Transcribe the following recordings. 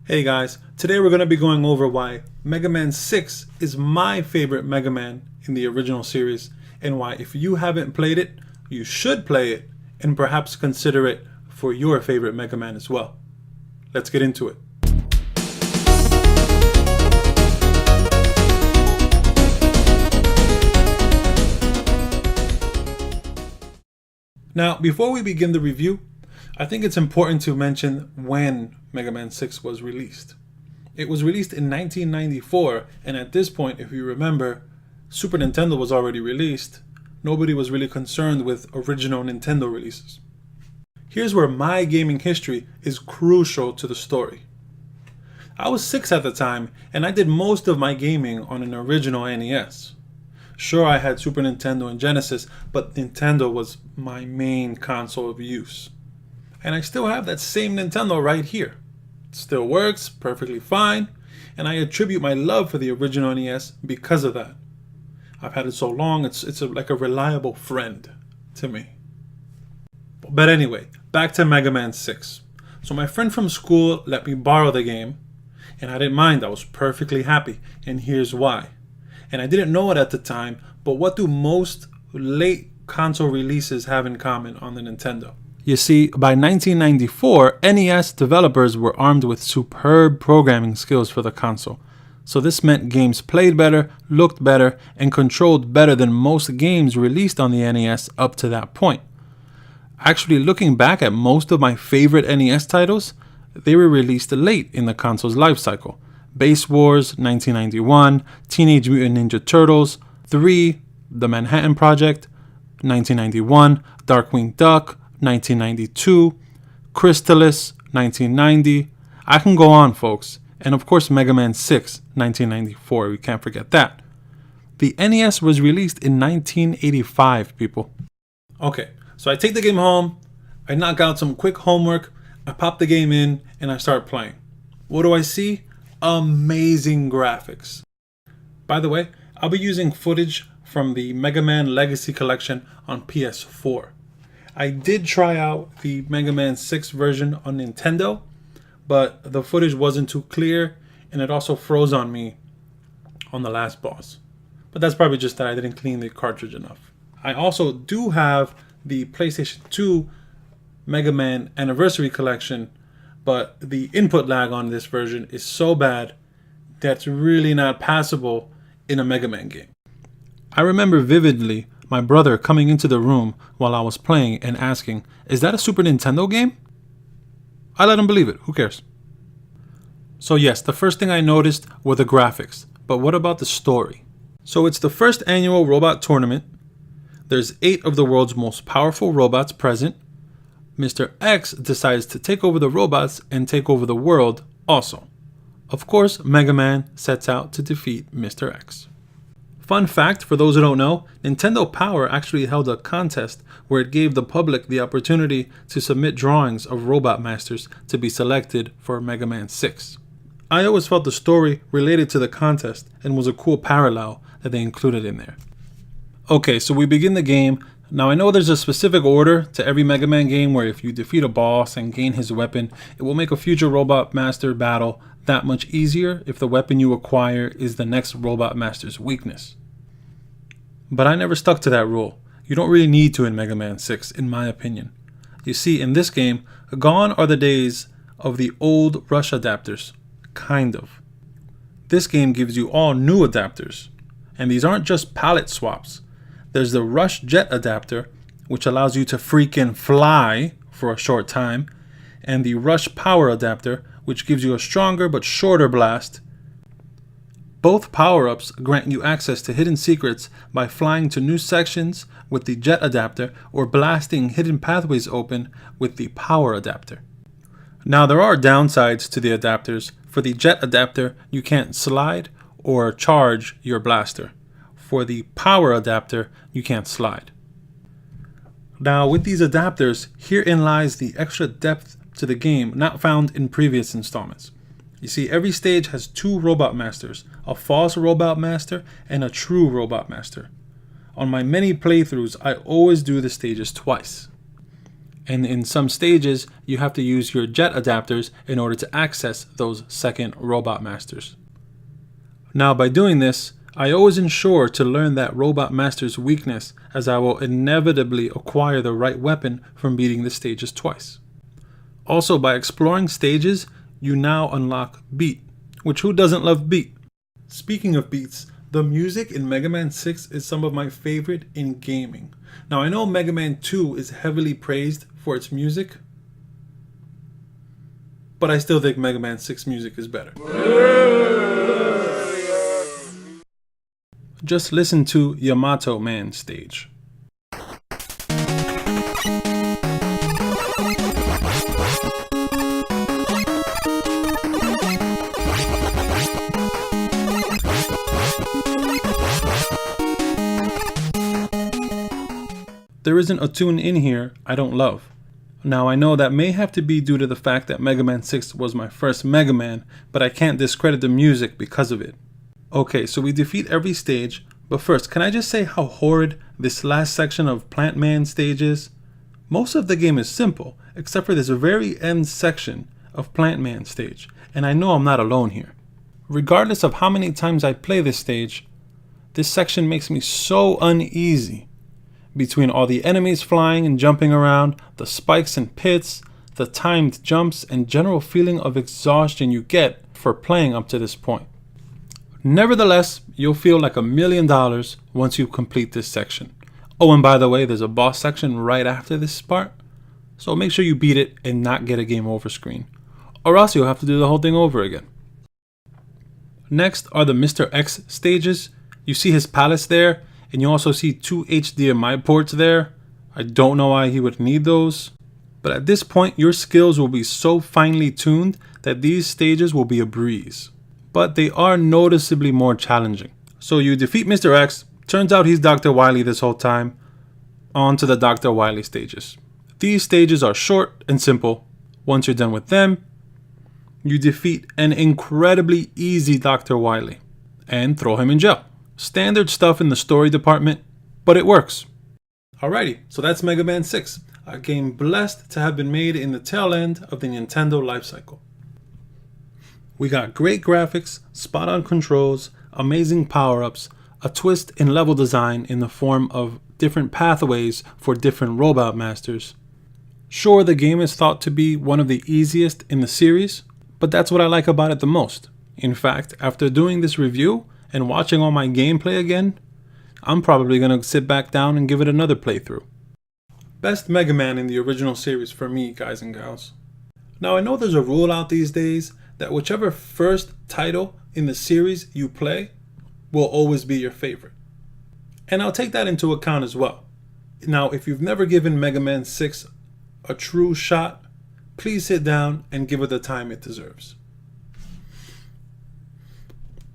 Hey guys, today we're going to be going over why Mega Man 6 is my favorite Mega Man in the original series, and why if you haven't played it, you should play it and perhaps consider it for your favorite Mega Man as well. Let's get into it. Now, before we begin the review, I think it's important to mention when Mega Man 6 was released. It was released in 1994, and at this point, if you remember, Super Nintendo was already released. Nobody was really concerned with original Nintendo releases. Here's where my gaming history is crucial to the story. I was 6 at the time, and I did most of my gaming on an original NES. Sure, I had Super Nintendo and Genesis, but Nintendo was my main console of use. And I still have that same Nintendo right here. It still works perfectly fine, and I attribute my love for the original NES because of that. I've had it so long, it's like a reliable friend to me. But anyway, back to Mega Man 6. So my friend from school let me borrow the game, and I didn't mind. I was perfectly happy, and here's why. And I didn't know it at the time, but what do most late console releases have in common on the Nintendo? You see, by 1994, NES developers were armed with superb programming skills for the console. So this meant games played better, looked better, and controlled better than most games released on the NES up to that point. Actually, looking back at most of my favorite NES titles, they were released late in the console's life cycle. Base Wars, 1991, Teenage Mutant Ninja Turtles, 3, The Manhattan Project, 1991, Darkwing Duck, 1992, Crystalis, 1990. I can go on, folks. And of course, Mega Man 6, 1994. We can't forget that. The NES was released in 1985, people. Okay, so I take the game home, I knock out some quick homework, I pop the game in, and I start playing. What do I see? Amazing graphics. By the way, I'll be using footage from the Mega Man Legacy Collection on PS4. I did try out the Mega Man 6 version on Nintendo, but the footage wasn't too clear, and it also froze on me on the last boss. But that's probably just that I didn't clean the cartridge enough. I also do have the PlayStation 2 Mega Man Anniversary Collection, but the input lag on this version is so bad that's really not passable in a Mega Man game. I remember vividly my brother coming into the room while I was playing and asking, "Is that a Super Nintendo game?" I let him believe it, who cares? So yes, the first thing I noticed were the graphics, but what about the story? So it's the first annual robot tournament. There's 8 of the world's most powerful robots present. Mr. X decides to take over the robots and take over the world also. Of course, Mega Man sets out to defeat Mr. X. Fun fact, for those who don't know, Nintendo Power actually held a contest where it gave the public the opportunity to submit drawings of Robot Masters to be selected for Mega Man 6. I always felt the story related to the contest and was a cool parallel that they included in there. Okay, so we begin the game. Now I know there's a specific order to every Mega Man game where if you defeat a boss and gain his weapon, it will make a future Robot Master battle that much easier if the weapon you acquire is the next Robot Master's weakness. But I never stuck to that rule. You don't really need to in Mega Man 6, in my opinion. You see, in this game, gone are the days of the old Rush adapters. Kind of. This game gives you all new adapters. And these aren't just palette swaps. There's the Rush Jet adapter, which allows you to freaking fly for a short time, and the Rush Power adapter, which gives you a stronger but shorter blast. Both power-ups grant you access to hidden secrets by flying to new sections with the Jet adapter or blasting hidden pathways open with the Power adapter. Now there are downsides to the adapters. For the Jet adapter, you can't slide or charge your blaster. For the Power adapter, you can't slide. Now with these adapters, herein lies the extra depth to the game not found in previous installments. You see, every stage has 2 Robot Masters, a false Robot Master and a true Robot Master. On my many playthroughs, I always do the stages twice. And in some stages, you have to use your jet adapters in order to access those second Robot Masters. Now, by doing this, I always ensure to learn that Robot Master's weakness, as I will inevitably acquire the right weapon from beating the stages twice. Also, by exploring stages, you now unlock Beat, which who doesn't love Beat? Speaking of beats, the music in Mega Man 6 is some of my favorite in gaming. Now, I know Mega Man 2 is heavily praised for its music, but I still think Mega Man 6 music is better. Just listen to Yamato Man stage. There isn't a tune in here I don't love. Now, I know that may have to be due to the fact that Mega Man 6 was my first Mega Man, but I can't discredit the music because of it. Okay, so we defeat every stage, but first, can I just say how horrid this last section of Plant Man stage is? Most of the game is simple, except for this very end section of Plant Man stage, and I know I'm not alone here. Regardless of how many times I play this stage, this section makes me so uneasy. Between all the enemies flying and jumping around, the spikes and pits, the timed jumps, and general feeling of exhaustion you get for playing up to this point. Nevertheless, you'll feel like $1 million once you complete this section. Oh, and by the way, there's a boss section right after this part, so make sure you beat it and not get a game over screen, or else you'll have to do the whole thing over again. Next are the Mr. X stages. You see his palace there, and you also see 2 HDMI ports there. I don't know why he would need those, but at this point your skills will be so finely tuned that these stages will be a breeze. But they are noticeably more challenging. So you defeat Mr. X, turns out he's Dr. Wily this whole time, on to the Dr. Wily stages. These stages are short and simple. Once you're done with them, you defeat an incredibly easy Dr. Wily and throw him in jail. Standard stuff in the story department, but it works. Alrighty, so that's Mega Man 6, a game blessed to have been made in the tail end of the Nintendo lifecycle. We got great graphics, spot-on controls, amazing power-ups, a twist in level design in the form of different pathways for different Robot Masters. Sure, the game is thought to be one of the easiest in the series, but that's what I like about it the most. In fact, after doing this review and watching all my gameplay again, I'm probably going to sit back down and give it another playthrough. Best Mega Man in the original series for me, guys and gals. Now, I know there's a rule out these days that whichever first title in the series you play will always be your favorite. And I'll take that into account as well. Now, if you've never given Mega Man 6 a true shot, please sit down and give it the time it deserves.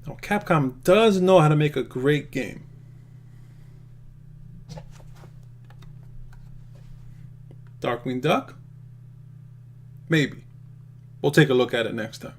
Now, Capcom does know how to make a great game. Darkwing Duck? Maybe. We'll take a look at it next time.